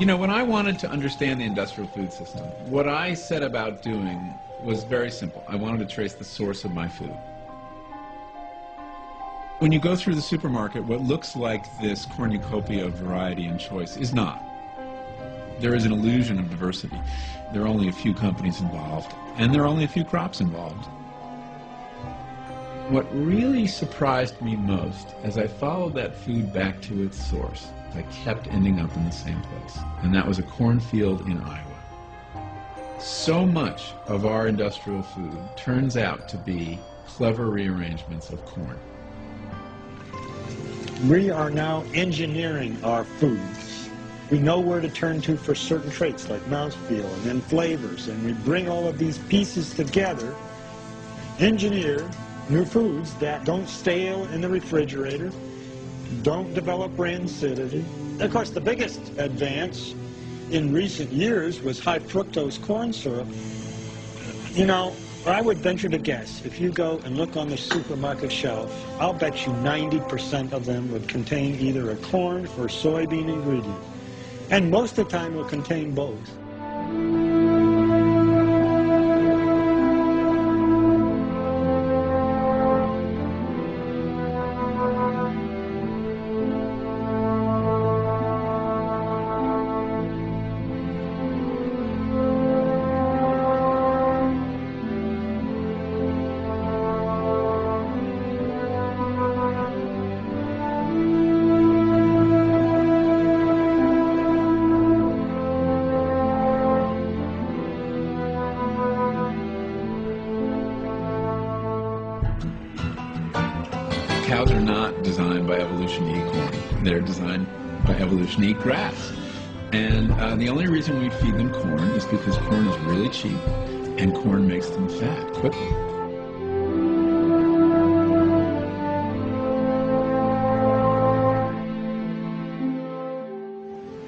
You know, when I wanted to understand the industrial food system, what I set about doing was very simple. I wanted to trace the source of my food. When you go through the supermarket, what looks like this cornucopia of variety and choice is not. There is an illusion of diversity. There are only a few companies involved, and there are only a few crops involved. What really surprised me most, as I followed that food back to its source, I kept ending up in the same place, and that was a cornfield in Iowa. So much of our industrial food turns out to be clever rearrangements of corn. We are now engineering our foods. We know where to turn to for certain traits like mouthfeel and then flavors, and we bring all of these pieces together, engineer new foods that don't stale in the refrigerator, don't develop rancidity. Of course, the biggest advance in recent years was high fructose corn syrup. You know, I would venture to guess, if you go and look on the supermarket shelf, I'll bet you 90% of them would contain either a corn or soybean ingredient. And most of the time will contain both. Cows are not designed by evolution to eat corn. They're designed by evolution to eat grass. And the only reason we feed them corn is because corn is really cheap, and corn makes them fat quickly.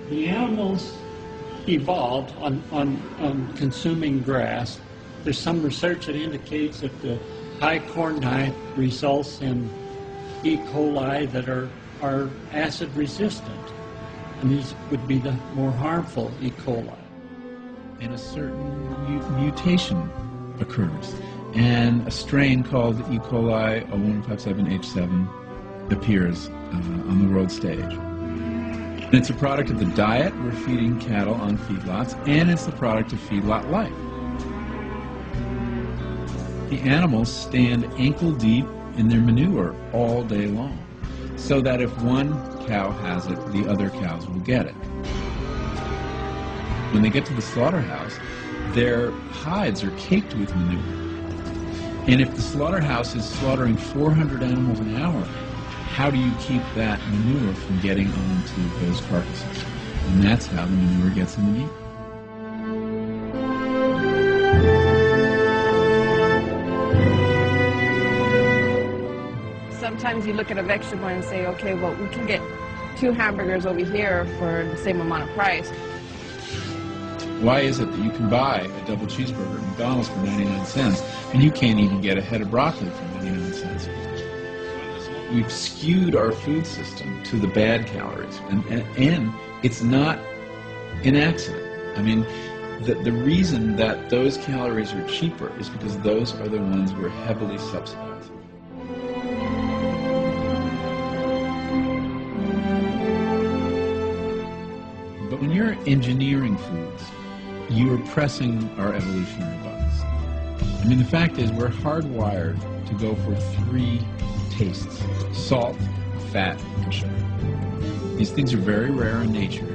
The animals evolved on consuming grass. There's some research that indicates that the high corn diet results in E. coli that are acid resistant, and these would be the more harmful E. coli. And a certain mutation occurs, and a strain called E. coli 0157H7 appears on the world stage. And it's a product of the diet we're feeding cattle on feedlots, and it's the product of feedlot life. The animals stand ankle deep in their manure all day long, so that if one cow has it, the other cows will get it. When they get to the slaughterhouse, their hides are caked with manure. And if the slaughterhouse is slaughtering 400 animals an hour, how do you keep that manure from getting onto those carcasses? And that's how the manure gets in the meat. Sometimes you look at a vegetable and say, okay, well, we can get 2 hamburgers over here for the same amount of price. Why is it that you can buy a double cheeseburger at McDonald's for 99 cents and you can't even get a head of broccoli for 99 cents? We've skewed our food system to the bad calories, and it's not an accident. I mean, the reason that those calories are cheaper is because those are the ones we're heavily subsidizing. But when you're engineering foods, you are pressing our evolutionary buttons. I mean, the fact is we're hardwired to go for 3 tastes: salt, fat, and sugar. These things are very rare in nature.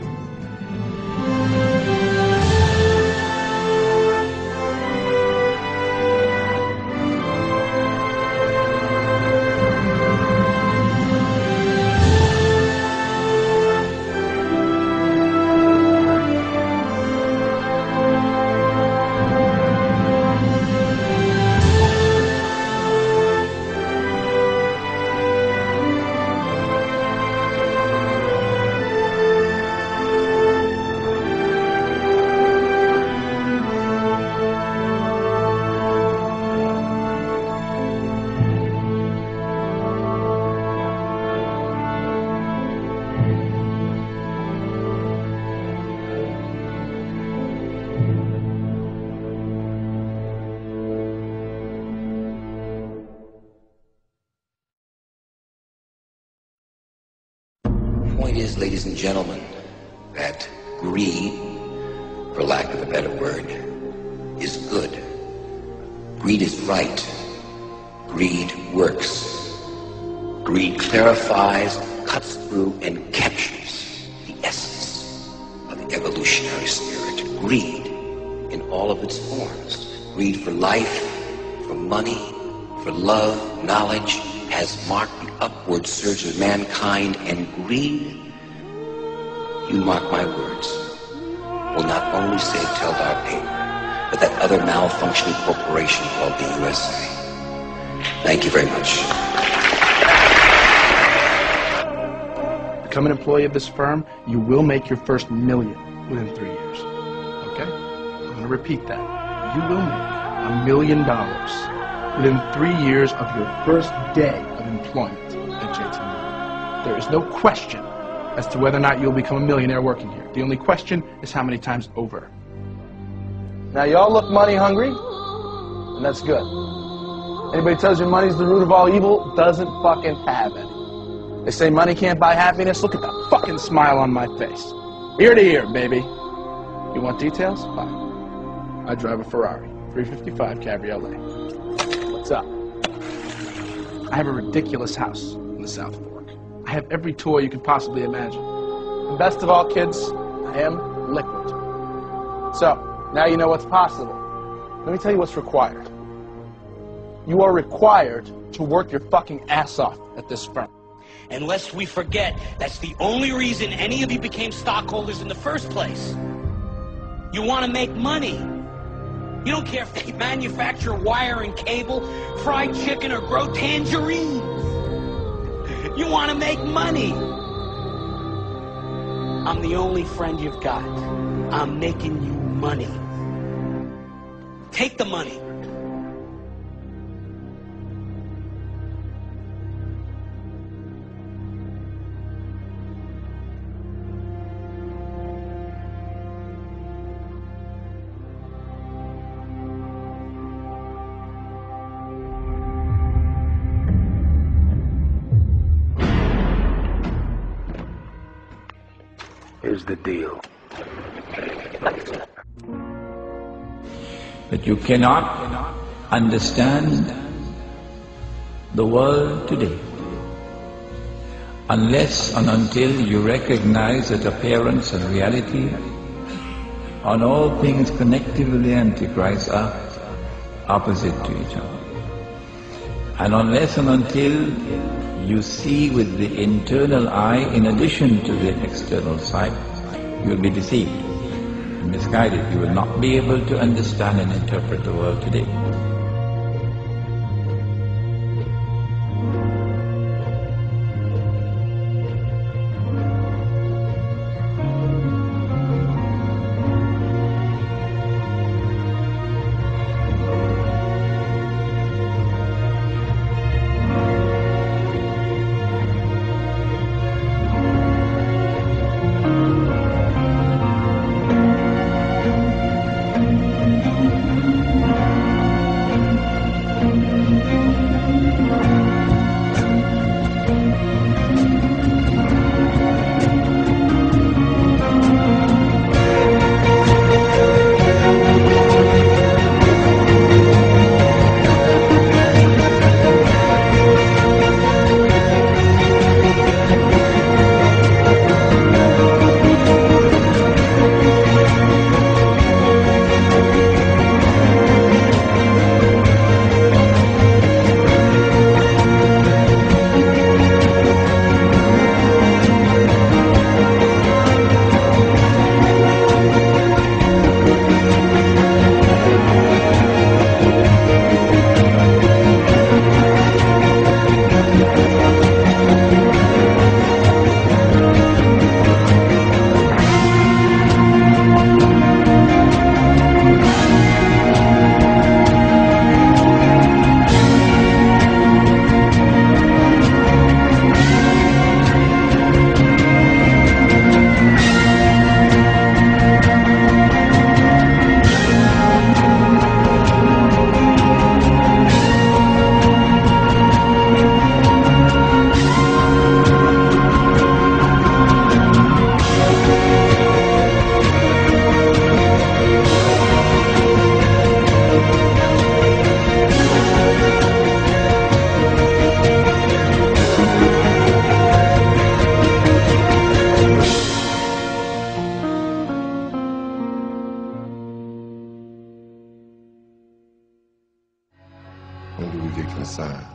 point is, ladies and gentlemen, that greed, for lack of a better word, is good. Greed is right. Greed works. Greed clarifies, cuts through, and captures the essence of the evolutionary spirit. Greed in all of its forms. Greed for life, for money, for love, knowledge, has marked the upward surge of mankind, and greed, you mark my words, will not only save Teldar Paper, but that other malfunctioning corporation called the USA. Thank you very much. Become an employee of this firm, you will make your first $1 million within 3 years. Okay? I'm going to repeat that. You will make $1 million within 3 years of your first day of employment at JT Morgan. There is no question as to whether or not you'll become a millionaire working here. The only question is how many times over. Now, you all look money hungry, and that's good. Anybody tells you money's the root of all evil doesn't fucking have any. They say money can't buy happiness. Look at that fucking smile on my face. Ear to ear, baby. You want details? Fine. I drive a Ferrari, 355 Cabriolet. What's up? I have a ridiculous house in the South Fork. I have every toy you could possibly imagine. And best of all, kids, I am liquid. So, now you know what's possible. Let me tell you what's required. You are required to work your fucking ass off at this firm. And lest we forget, that's the only reason any of you became stockholders in the first place. You want to make money. You don't care if they manufacture wire and cable, fried chicken, or grow tangerines. You want to make money. I'm the only friend you've got. I'm making you money. Take the money. Here's the deal. But you cannot understand the world today unless and until you recognize that appearance and reality on all things connected with the Antichrist are opposite to each other. And unless and until you see with the internal eye in addition to the external sight, you will be deceived and misguided. You will not be able to understand and interpret the world today.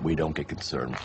we don't get concerned.